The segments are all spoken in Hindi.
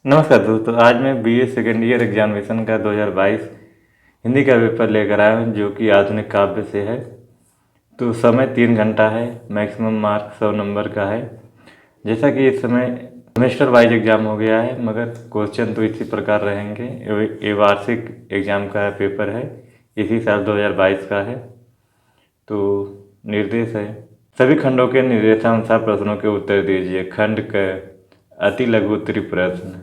नमस्कार दोस्तों, आज मैं बीए सेकेंड ईयर एग्जामिनेशन का 2022 हिंदी का पेपर लेकर आया हूँ जो कि आधुनिक काव्य से है। तो समय 3 घंटा है, मैक्सिमम मार्क 100 नंबर का है। जैसा कि इस समय सेमेस्टर वाइज एग्ज़ाम हो गया है, मगर क्वेश्चन तो इसी प्रकार रहेंगे। ये वार्षिक एग्ज़ाम का पेपर है, इसी साल 2022 का है। तो निर्देश है, सभी खंडों के निर्देशानुसार प्रश्नों के उत्तर दीजिए। खंड क अति लघु उत्तरी प्रश्न।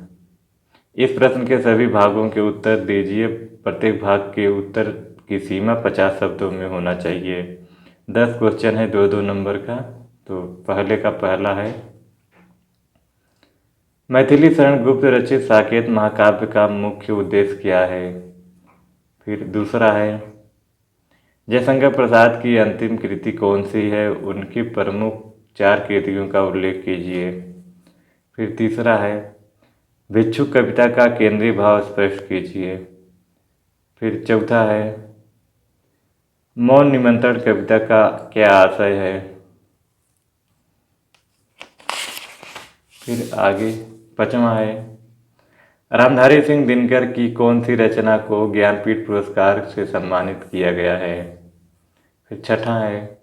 इस प्रश्न के सभी भागों के उत्तर दीजिए। प्रत्येक भाग के उत्तर की सीमा 50 शब्दों में होना चाहिए। 10 क्वेश्चन है 2-2 नंबर का। तो पहले का पहला है, मैथिली शरण गुप्त रचित साकेत महाकाव्य का मुख्य उद्देश्य क्या है। फिर दूसरा है, जयशंकर प्रसाद की अंतिम कृति कौन सी है, उनकी प्रमुख 4 कृतियों का उल्लेख कीजिए। फिर तीसरा है, भिक्षुक कविता का केंद्रीय भाव स्पष्ट कीजिए। फिर चौथा है, मौन निमंत्रण कविता का क्या आशय है। फिर आगे पांचवा है, रामधारी सिंह दिनकर की कौन सी रचना को ज्ञानपीठ पुरस्कार से सम्मानित किया गया है। फिर छठा है,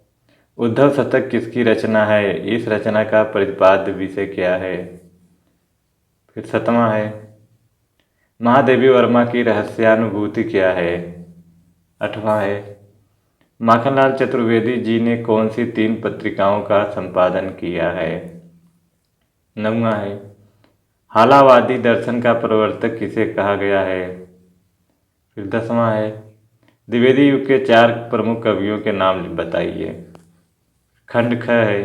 उद्धव शतक किसकी रचना है, इस रचना का प्रतिपाद्य विषय क्या है। फिर सातवां है, महादेवी वर्मा की रहस्यानुभूति क्या है। आठवां है, माखनलाल चतुर्वेदी जी ने कौन सी 3 पत्रिकाओं का संपादन किया है। नौवां है, हालावादी दर्शन का प्रवर्तक किसे कहा गया है। फिर 10वां है, द्विवेदी युग के 4 प्रमुख कवियों के नाम बताइए। खंड ख है,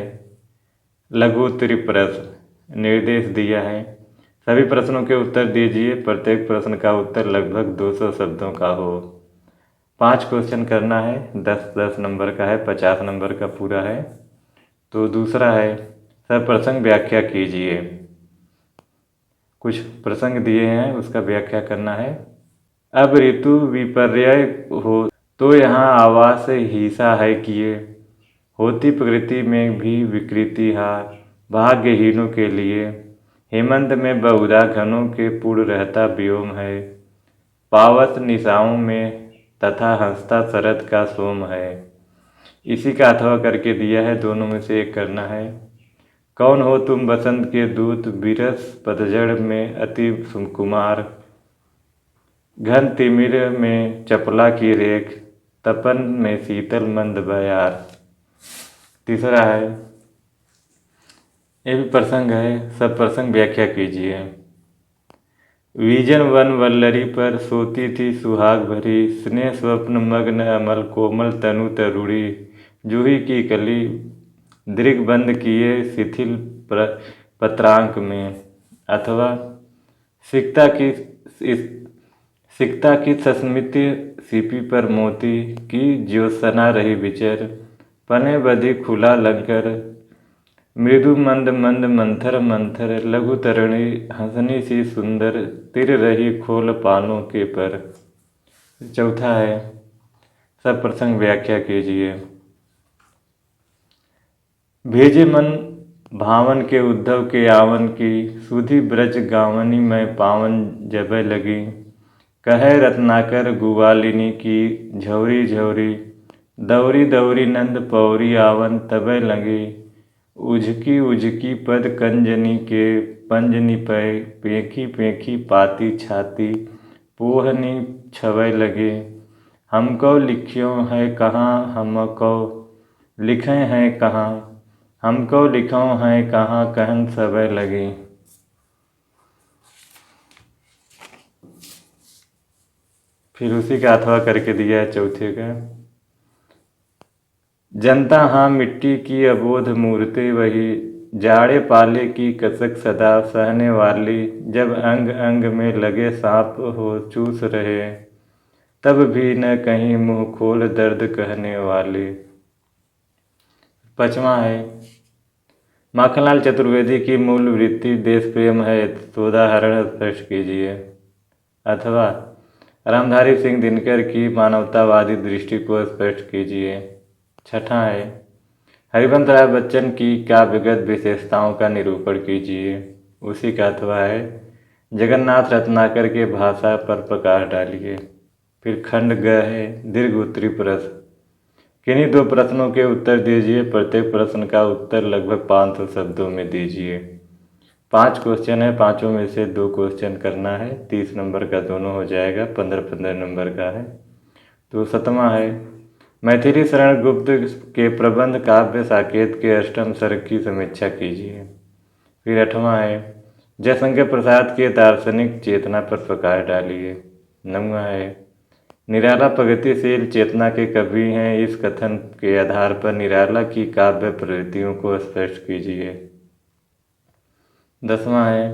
लघु उत्तरी प्रश्न। निर्देश दिया है, सभी प्रश्नों के उत्तर दीजिए। प्रत्येक प्रश्न का उत्तर लगभग 200 शब्दों का हो। 5 क्वेश्चन करना है, 10-10 नंबर का है, 50 नंबर का पूरा है। तो दूसरा है, सब प्रसंग व्याख्या कीजिए। कुछ प्रसंग दिए हैं, उसका व्याख्या करना है। अब ऋतु विपर्य हो तो यहाँ आवास हिंसा है किए, होती प्रकृति में भी विकृति हार, भाग्यहीनों के लिए हेमंत में बहुधा घनों के पूर्ण रहता व्योम है, पावत निशाओं में तथा हंसता शरद का सोम है। इसी का अथवा करके दिया है, दोनों में से एक करना है। कौन हो तुम बसंत के दूत, बिरस पतझड़ में अति सुकुमार, घन तिमिर में चपला की रेख, तपन में शीतल मंद बयार। तीसरा है, ये भी प्रसंग है, सब प्रसंग व्याख्या कीजिए। विजन वन वल्लरी पर सोती थी सुहाग भरी, स्नेह स्वप्न मग्न अमल कोमल तनु तरुड़ी, जूही की कली दृग्बंध किए शिथिल पत्रांक में। अथवा सिकता की सस्मित सीपी पर मोती की ज्योत्सना रही विचर, पने बधी खुला लंकर मृदु मंद मंद मंथर मंथर, लघु तरुणी हंसनी सी सुंदर, तिर रही खोल पानों के पर। चौथा है, सब प्रसंग व्याख्या कीजिए। भेजे मन भावन के उद्धव के आवन की, सुधि ब्रज गावनी में पावन जबे लगी, कहे रत्नाकर गुवालिनी की झौरी झौरी, दौरी दौरी नंद पौरी आवन तबे लगी, उझकी उझकी पद कंजनी के पंजनी पे, पेखी पेखी पाती छाती पोहनी छवै लगे, हमको लिखियो है कहाँ हमको लिखे हैं कहाँ, हमको लिखो हैं कहाँ कहन सबे लगे। फिर उसी का अथवा करके दिया है चौथे का, जनता हाँ मिट्टी की अबोध मूर्ति वही, जाड़े पाले की कसक सदा सहने वाली, जब अंग अंग में लगे सांप हो चूस रहे, तब भी न कहीं मुंह खोल दर्द कहने वाली। 5वां है, माखनलाल चतुर्वेदी की मूल वृत्ति देश प्रेम है, सोदाहरण स्पष्ट कीजिए। अथवा रामधारी सिंह दिनकर की मानवतावादी दृष्टि को स्पष्ट कीजिए। छठा है, हरिवंश राय बच्चन की काव्यगत विशेषताओं का निरूपण कीजिए। उसी का अथवा है, जगन्नाथ रत्नाकर के भाषा पर प्रकाश डालिए। फिर खंड ग है दीर्घ उत्तरी प्रश्न। किन्हीं 2 प्रश्नों के उत्तर दीजिए। प्रत्येक प्रश्न का उत्तर लगभग 500 शब्दों में दीजिए। 5 क्वेश्चन है, 5 में से 2 क्वेश्चन करना है। 30 नंबर का दोनों हो जाएगा, 15-15 नंबर का है। तो 7वां है मैथिली शरण गुप्त के प्रबंध काव्य साकेत के अष्टम सर्ग की समीक्षा कीजिए। फिर 8वां है जयशंकर प्रसाद के दार्शनिक चेतना पर प्रकाश डालिए। 9वां है निराला प्रगतिशील चेतना के कवि हैं, इस कथन के आधार पर निराला की काव्य प्रवृत्तियों को स्पष्ट कीजिए। 10वां है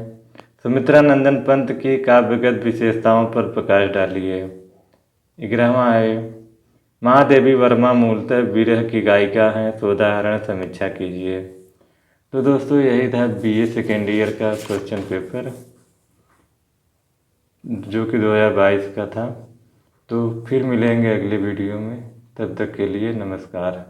सुमित्रा नंदन पंत की काव्यगत विशेषताओं पर प्रकाश डालिए। 11वां है महादेवी वर्मा मूलतः विरह की गायिका हैं, सोदाहरण समीक्षा कीजिए। तो दोस्तों यही था BA सेकेंड ईयर का क्वेश्चन पेपर जो कि 2022 का था। तो फिर मिलेंगे अगले वीडियो में, तब तक के लिए नमस्कार।